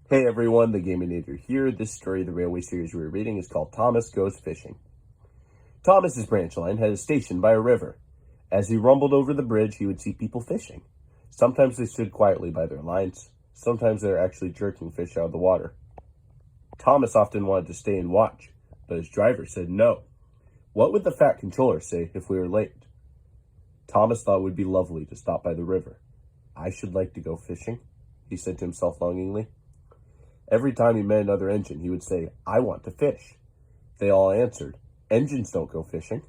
Hey everyone, the Gaminator here. This story of the railway series we're reading is called Thomas Goes Fishing. Thomas's branch line had a station by a river. As he rumbled over the bridge, he would see people fishing. Sometimes they stood quietly by their lines. Sometimes they were actually jerking fish out of the water. Thomas often wanted to stay and watch, but his driver said no. What would the fat controller say if we were late? Thomas thought it would be lovely to stop by the river. I should like to go fishing, he said to himself longingly. Every time he met another engine, he would say, I want to fish. They all answered, engines don't go fishing.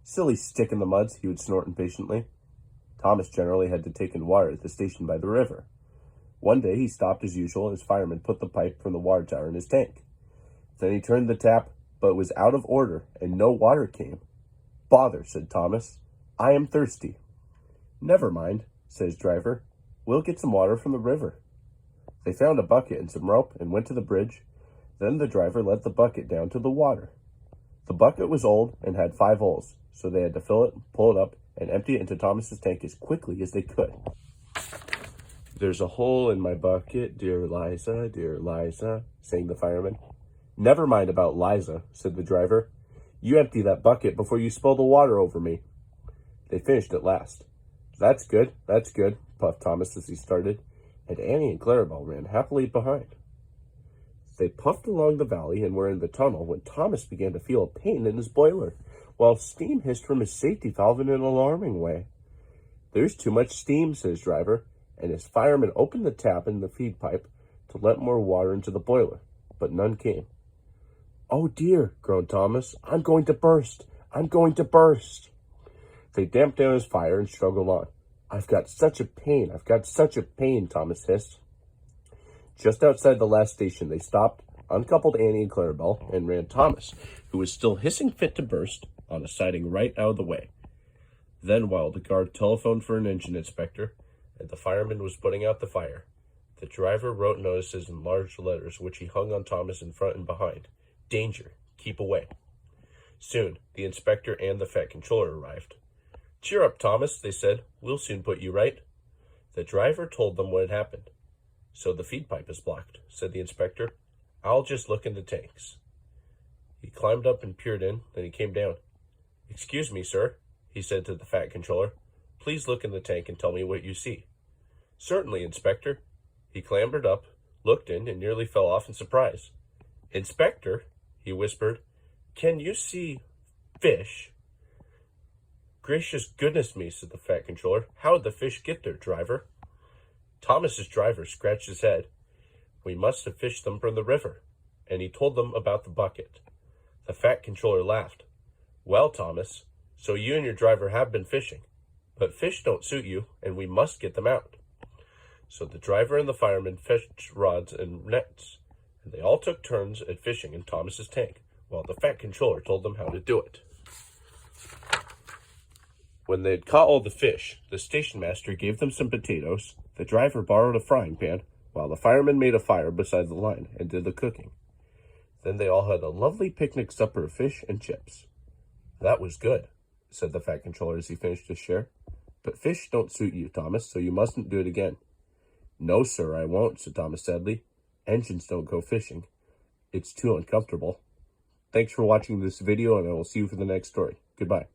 Silly stick in the muds, he would snort impatiently. Thomas generally had to take in water at the station by the river. One day he stopped as usual as fireman put the pipe from the water tower in his tank. Then he turned the tap, but it was out of order and no water came. Bother, said Thomas. I am thirsty. Never mind, said his driver. We'll get some water from the river. They found a bucket and some rope and went to the bridge. Then the driver let the bucket down to the water. The bucket was old and had 5 holes, so they had to fill it, pull it up, and empty it into Thomas's tank as quickly as they could. There's a hole in my bucket, dear Liza, sang the fireman. Never mind about Liza, said the driver. You empty that bucket before you spill the water over me. They finished at last. That's good, puffed Thomas as he started, and Annie and Clarabelle ran happily behind. They puffed along the valley and were in the tunnel when Thomas began to feel a pain in his boiler, while steam hissed from his safety valve in an alarming way. There's too much steam, said his driver, and his fireman opened the tap in the feed pipe to let more water into the boiler, but none came. Oh dear, groaned Thomas, I'm going to burst. They damped down his fire and struggled on. I've got such a pain, Thomas hissed. Just outside the last station, they stopped, uncoupled Annie and Clarabelle, and ran Thomas, who was still hissing fit to burst, on a siding right out of the way. Then, while the guard telephoned for an engine inspector, and the fireman was putting out the fire, the driver wrote notices in large letters which he hung on Thomas in front and behind. Danger, keep away. Soon, the inspector and the fat controller arrived. Cheer up, Thomas, they said. We'll soon put you right. The driver told them what had happened. So the feed pipe is blocked, said the inspector. I'll just look in the tanks. He climbed up and peered in, then he came down. Excuse me, sir, he said to the fat controller. Please look in the tank and tell me what you see. Certainly, Inspector. He clambered up, looked in, and nearly fell off in surprise. Inspector, he whispered, can you see fish? Gracious goodness me, said the fat controller. How did the fish get there, driver? Thomas's driver scratched his head. We must have fished them from the river, and he told them about the bucket. The fat controller laughed. Well, Thomas, so you and your driver have been fishing, but fish don't suit you, and we must get them out. So the driver and the fireman fetched rods and nets, and they all took turns at fishing in Thomas's tank, while the fat controller told them how to do it. When they had caught all the fish, the station master gave them some potatoes, the driver borrowed a frying pan, while the fireman made a fire beside the line and did the cooking. Then they all had a lovely picnic supper of fish and chips. That was good, said the fat controller as he finished his share. But fish don't suit you, Thomas, so you mustn't do it again. No, sir, I won't, said Thomas sadly. Engines don't go fishing. It's too uncomfortable. Thanks for watching this video, and I will see you for the next story. Goodbye.